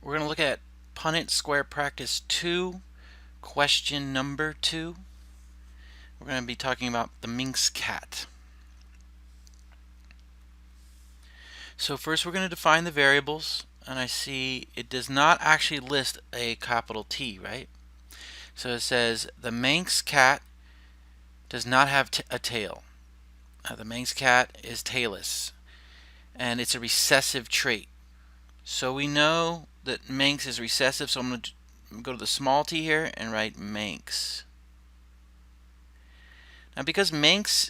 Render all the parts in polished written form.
We're going to look at Punnett Square Practice 2, question number 2. We're going to be talking about the Manx cat. So first we're going to define the variables, and I see it does not actually list a capital T, right? So it says the Manx cat does not have a tail. The Manx cat is tailless, and it's a recessive trait. So we know that Manx is recessive, so I'm going to go to the small t here and write Manx. Now because Manx,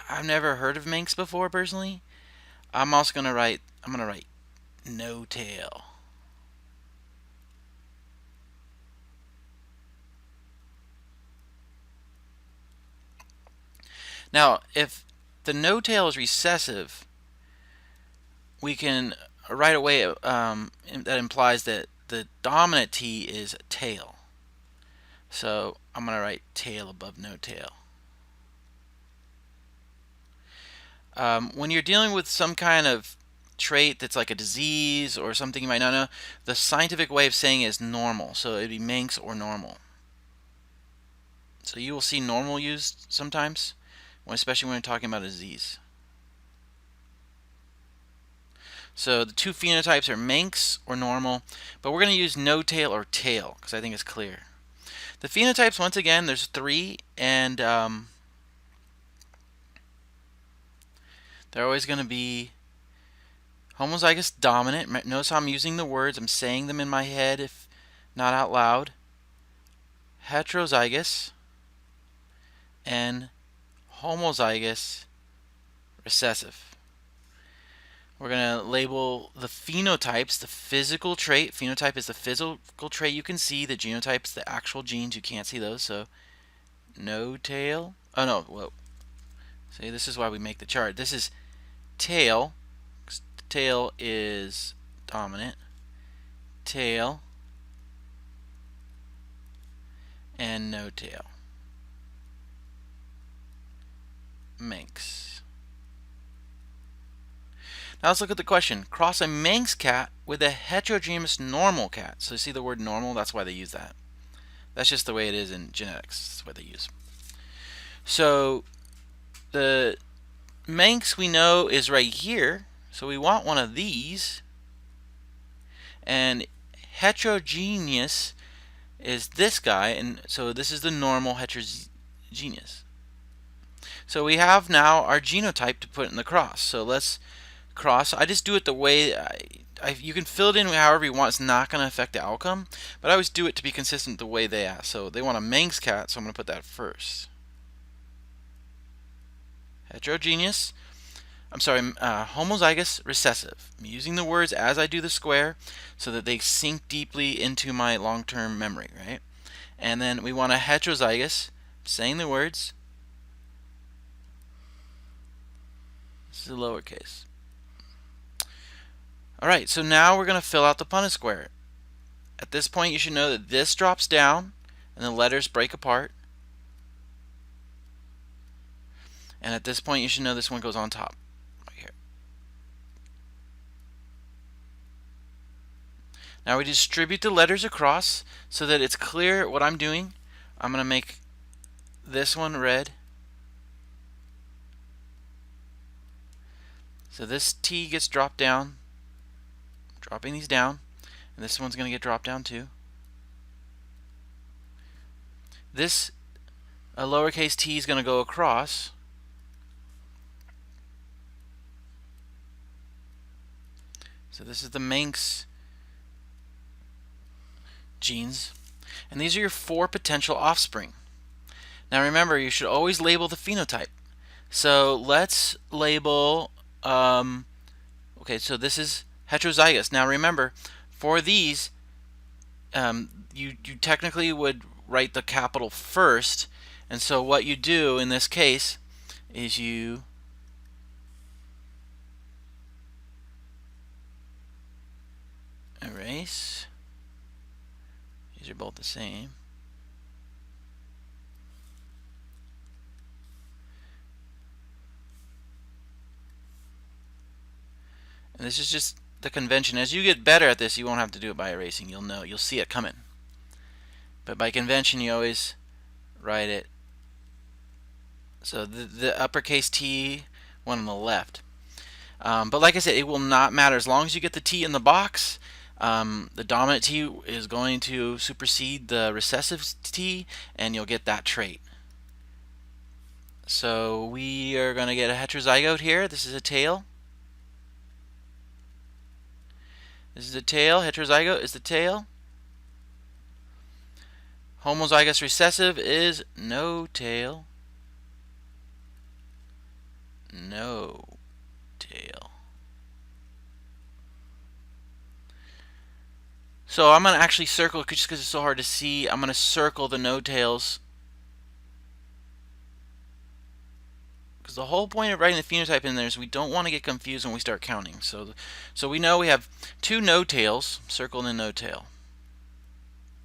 I've never heard of Manx before personally, I'm going to write no tail. Now if the no tail is recessive, we can right away that implies that the dominant T is tail. So I'm going to write tail above no tail. When you're dealing with some kind of trait that's like a disease or something you might not know, the scientific way of saying it is normal. So it'd be Manx or normal. So you will see normal used sometimes, especially when you're talking about a disease. So the two phenotypes are Manx or normal, but we're going to use no tail or tail because I think it's clear. The phenotypes, once again, there's 3, and they're always going to be homozygous dominant. Notice how I'm using the words. I'm saying them in my head, if not out loud. Heterozygous and homozygous recessive. We're going to label the phenotypes, the physical trait. Phenotype is the physical trait you can see. The genotype is the actual genes. You can't see those. So no tail. Oh no, whoa. See, this is why we make the chart. This is tail. The tail is dominant. Tail and no tail. Manx. Now let's look at the question. Cross a Manx cat with a heterogeneous normal cat. So you see the word normal? That's why they use that. That's just the way it is in genetics. That's what they use. So the Manx we know is right here. So we want one of these. And heterogeneous is this guy. And so this is the normal heterogeneous. So we have now our genotype to put in the cross. So let's cross. I just do it the way you can fill it in however you want. It's not going to affect the outcome, but I always do it to be consistent with the way they ask. So they want a Manx cat, so I'm going to put that first. Heterogeneous. I'm sorry, homozygous recessive. I'm using the words as I do the square so that they sink deeply into my long-term memory, right? And then we want a heterozygous, saying the words. This is a lowercase. Alright, so now we're going to fill out the Punnett square. At this point you should know that this drops down and the letters break apart. And at this point you should know this one goes on top. Right here. Now we distribute the letters across so that it's clear what I'm doing. I'm going to make this one red. So this T gets dropped down. Dropping these down, and this one's going to get dropped down too. This lowercase t is going to go across. So this is the Manx genes, and these are your 4 potential offspring. Now remember, you should always label the phenotype. So let's label, okay, so this is heterozygous. Now remember, for these, you technically would write the capital first, and so what you do in this case is you erase. These are both the same. And this is just the convention. As you get better at this, you won't have to do it by erasing. You'll know, you'll see it coming. But by convention, you always write it. So the uppercase T one on the left. But like I said, it will not matter as long as you get the T in the box. The dominant T is going to supersede the recessive T, and you'll get that trait. So we are going to get a heterozygote here. This is a tail. This is a tail. Heterozygote is the tail. Homozygous recessive is no tail. No tail. So I'm going to actually circle, just because it's so hard to see, I'm going to circle the no tails. Because the whole point of writing the phenotype in there is we don't want to get confused when we start counting. So we know we have 2 no tails, circled in no tail,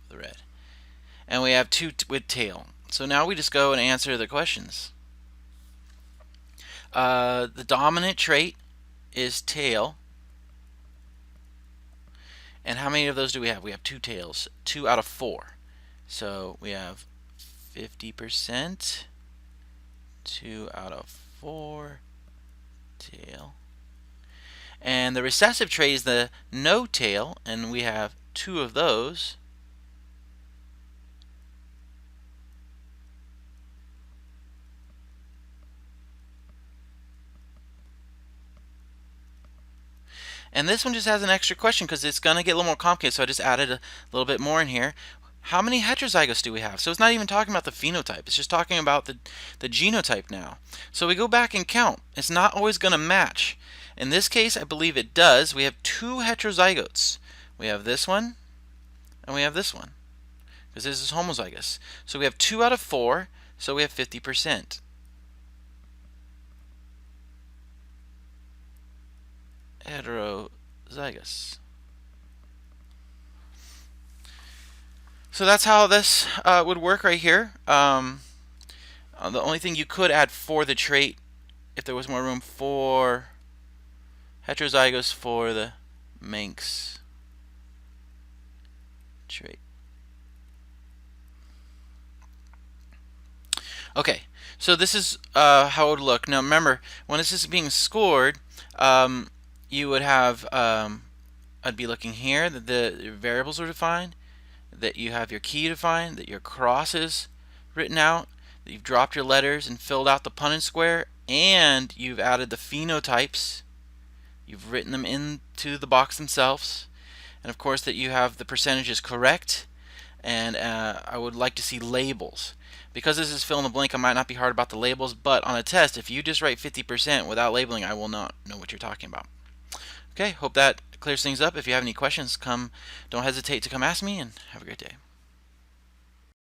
the red. And we have 2 with tail. So now we just go and answer the questions. The dominant trait is tail. And how many of those do we have? We have 2 tails, 2 out of 4. So we have 50%, 2 out of 4 tail. And the recessive trait is the no tail, and we have 2 of those. And this one just has an extra question because it's going to get a little more complicated, so I just added a little bit more in here. How many heterozygous do we have? So it's not even talking about the phenotype. It's just talking about the genotype now. So we go back and count. It's not always going to match. In this case, I believe it does. We have 2 heterozygotes. We have this one, and we have this one, because this is homozygous. So we have 2 out of 4, so we have 50%. Heterozygous. So that's how this would work right here. The only thing you could add for the trait, if there was more room, for heterozygous for the Manx trait. Okay, so this is how it would look. Now remember, when this is being scored, you would have, I'd be looking here that the variables are defined, that you have your key defined, that your cross is written out, that you've dropped your letters and filled out the Punnett square, and you've added the phenotypes. You've written them into the box themselves, and of course that you have the percentages correct. And I would like to see labels. Because this is fill in the blank, I might not be hard about the labels, but on a test, if you just write 50% without labeling, I will not know what you're talking about. Okay, hope that clears things up. If you have any questions, don't hesitate to come ask me, and have a great day.